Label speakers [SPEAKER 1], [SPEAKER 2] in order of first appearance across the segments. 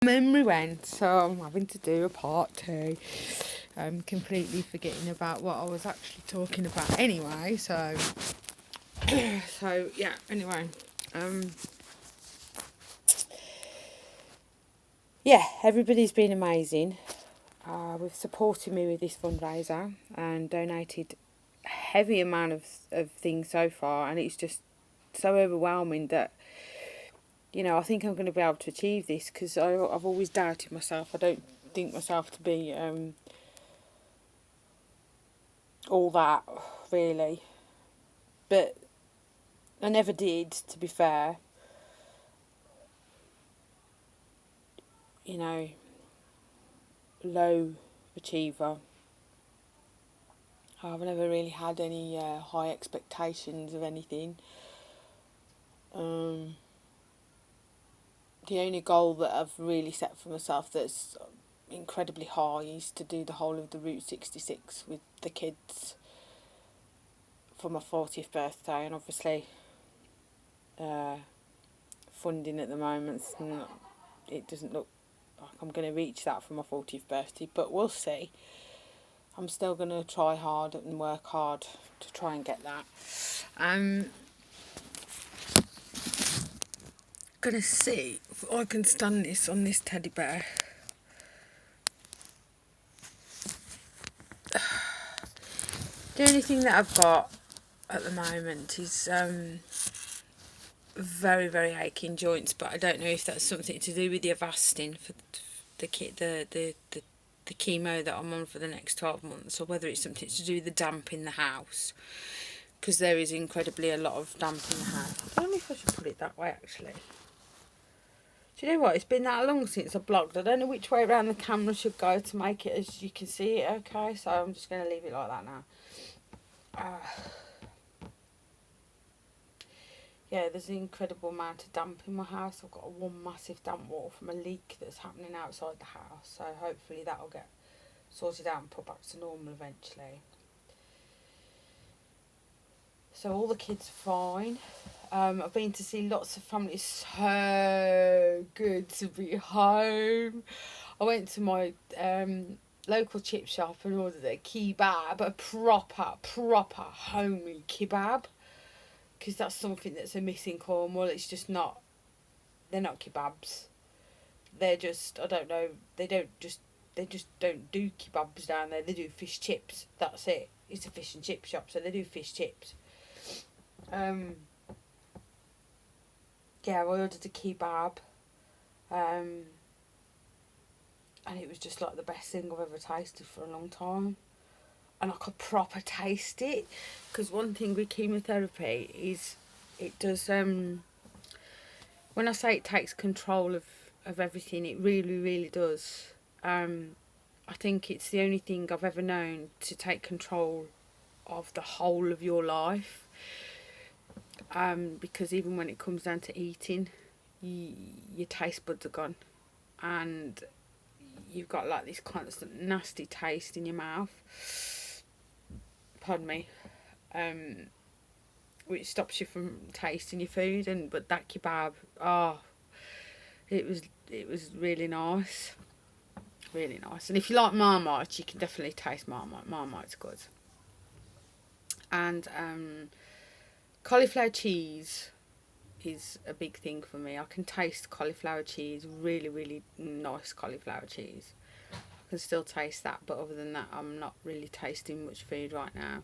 [SPEAKER 1] memory went, so I'm having to do a part 2. I'm completely forgetting about what I was actually talking about anyway, so so yeah, anyway, yeah, everybody's been amazing. We've supported me with this fundraiser and donated a heavy amount of things so far, and it's just so overwhelming that, you know, I think I'm going to be able to achieve this, because I've always doubted myself. I don't think myself to be all that, really. But I never did, to be fair. You know, low achiever. I've never really had any high expectations of anything. The only goal that I've really set for myself that's incredibly high is to do the whole of the Route 66 with the kids for my 40th birthday, and obviously funding at the moment, it doesn't look like I'm going to reach that for my 40th birthday, but we'll see. I'm still going to try hard and work hard to try and get that. Gonna see if I can stand this on this teddy bear. The only thing that I've got at the moment is very, very aching joints, but I don't know if that's something to do with the Avastin for the chemo that I'm on for the next 12 months, or whether it's something to do with the damp in the house, because there is incredibly a lot of damp in the house. I don't know if I should put it that way, actually. Do you know what? It's been that long since I blogged. I don't know which way around the camera should go to make it as you can see it okay, so I'm just going to leave it like that now. Yeah, there's an incredible amount of damp in my house. I've got one massive damp wall from a leak that's happening outside the house, so hopefully that'll get sorted out and put back to normal eventually. So all the kids are fine. I've been to see lots of family. It's so good to be home. I went to my local chip shop and ordered a kebab, a proper homely kebab, because that's something that's a missing Cornwall. It's just not. They're not kebabs. They're just, I don't know. They just don't do kebabs down there. They do fish chips. That's it. It's a fish and chip shop, so they do fish chips. Yeah, I ordered a kebab, and it was just like the best thing I've ever tasted for a long time, and I could proper taste it, because one thing with chemotherapy is it does, when I say it takes control of everything, it really, really does. I think it's the only thing I've ever known to take control of the whole of your life. Because even when it comes down to eating, your taste buds are gone, and you've got like this constant nasty taste in your mouth. Pardon me. Which stops you from tasting your food, but that kebab, it was really nice, really nice. And if you like Marmite, you can definitely taste Marmite. Marmite's good. And cauliflower cheese is a big thing for me. I can taste cauliflower cheese, really, really nice cauliflower cheese. I can still taste that, but other than that, I'm not really tasting much food right now.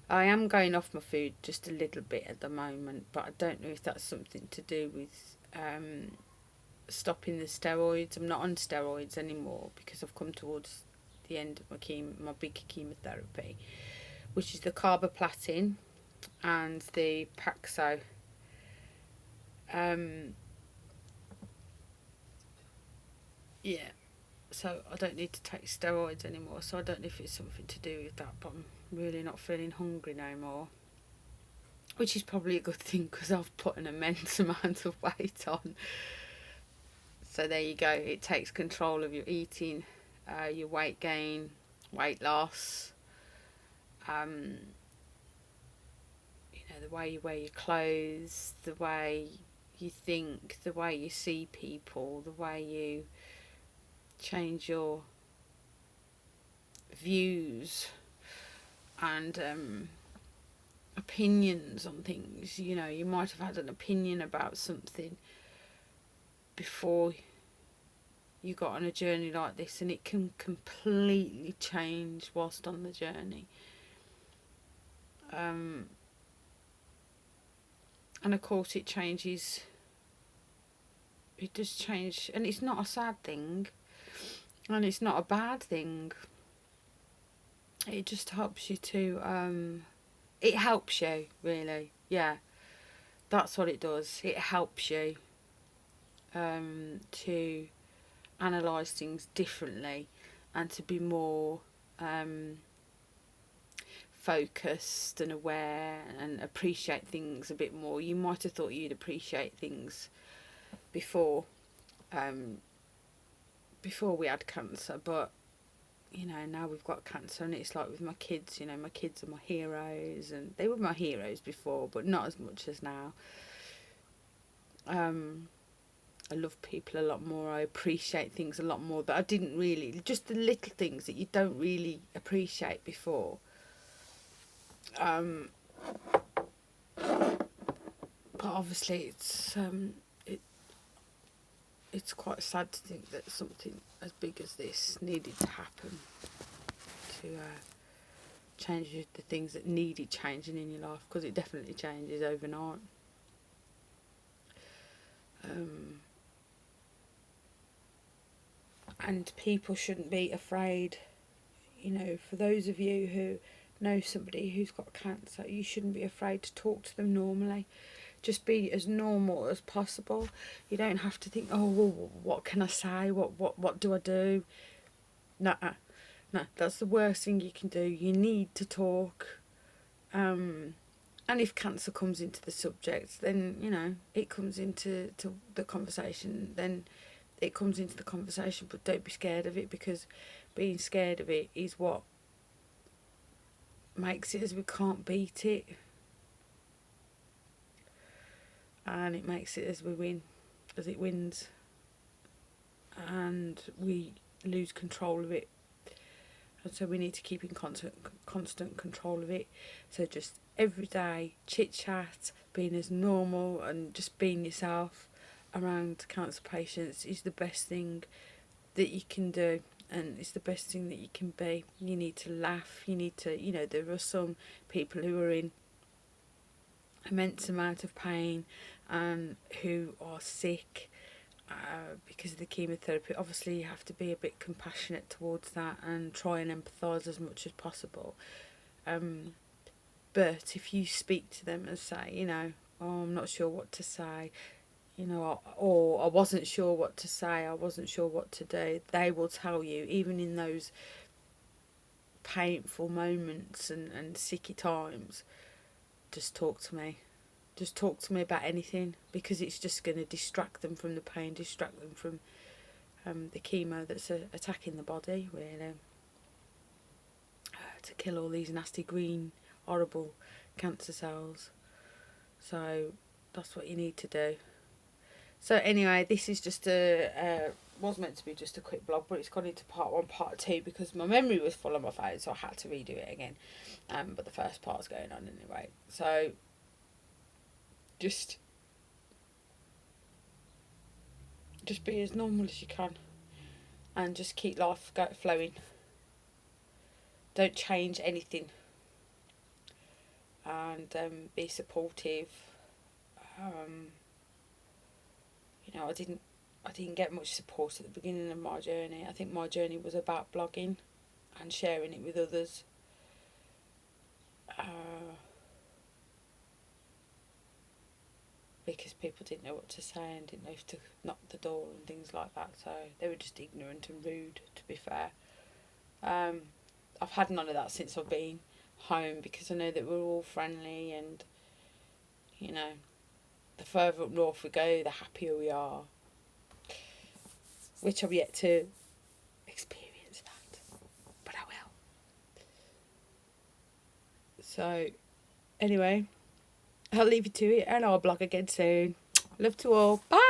[SPEAKER 1] I am going off my food just a little bit at the moment, but I don't know if that's something to do with stopping the steroids. I'm not on steroids anymore because I've come towards the end of my big chemotherapy, which is the carboplatin and the Paxo. Yeah, so I don't need to take steroids anymore, so I don't know if it's something to do with that, but I'm really not feeling hungry no more, which is probably a good thing because I've put an immense amount of weight on. So there you go, it takes control of your eating, your weight gain, weight loss, the way you wear your clothes, the way you think, the way you see people, the way you change your views and opinions on things. You know, you might have had an opinion about something before you got on a journey like this, and it can completely change whilst on the journey. And of course it changes, it does change, and it's not a sad thing, and it's not a bad thing. It just helps you to, it helps you, really. Yeah, that's what it does. It helps you to analyse things differently and to be more focused and aware and appreciate things a bit more. You might have thought you'd appreciate things before we had cancer, but you know, now we've got cancer, and it's like with my kids, you know, my kids are my heroes, and they were my heroes before, but not as much as now. I love people a lot more. I appreciate things a lot more that I didn't really, just the little things that you don't really appreciate before. But obviously it's quite sad to think that something as big as this needed to happen to change the things that needed changing in your life, because it definitely changes overnight. And people shouldn't be afraid. You know, for those of you who know somebody who's got cancer, you shouldn't be afraid to talk to them normally. Just be as normal as possible. You don't have to think, oh, well, what can I say? What do I do? No, that's the worst thing you can do. You need to talk. And if cancer comes into the subject, then, you know, it comes into the conversation. Then it comes into the conversation, but don't be scared of it, because being scared of it is what makes it as we can't beat it. And it makes it as we win, as it wins, and we lose control of it. And so we need to keep in constant control of it. So just every day, chit chat, being as normal and just being yourself around cancer patients is the best thing that you can do, and it's the best thing that you can be. You need to laugh, you need to, you know, there are some people who are in immense amount of pain and who are sick because of the chemotherapy. Obviously you have to be a bit compassionate towards that and try and empathise as much as possible, but if you speak to them and say, you know, oh, I'm not sure what to say, you know, or I wasn't sure what to say, I wasn't sure what to do, they will tell you, even in those painful moments and sicky times, just talk to me. Just talk to me about anything, because it's just going to distract them from the pain, distract them from the chemo that's attacking the body, really, to kill all these nasty green, horrible cancer cells. So that's what you need to do. So anyway, this is just was meant to be just a quick blog, but it's gone into part 1, part 2, because my memory was full on my phone, so I had to redo it again. But the first part's going on anyway. So just be as normal as you can, and just keep life flowing. Don't change anything, and be supportive. You know, I didn't get much support at the beginning of my journey. I think my journey was about blogging and sharing it with others. Because people didn't know what to say and didn't know if to knock the door and things like that, so they were just ignorant and rude, to be fair. I've had none of that since I've been home, because I know that we're all friendly, and, you know, the further up north we go, the happier we are, which I've yet to experience that, but I will. So anyway, I'll leave you to it, and I'll blog again soon. Love to all. Bye.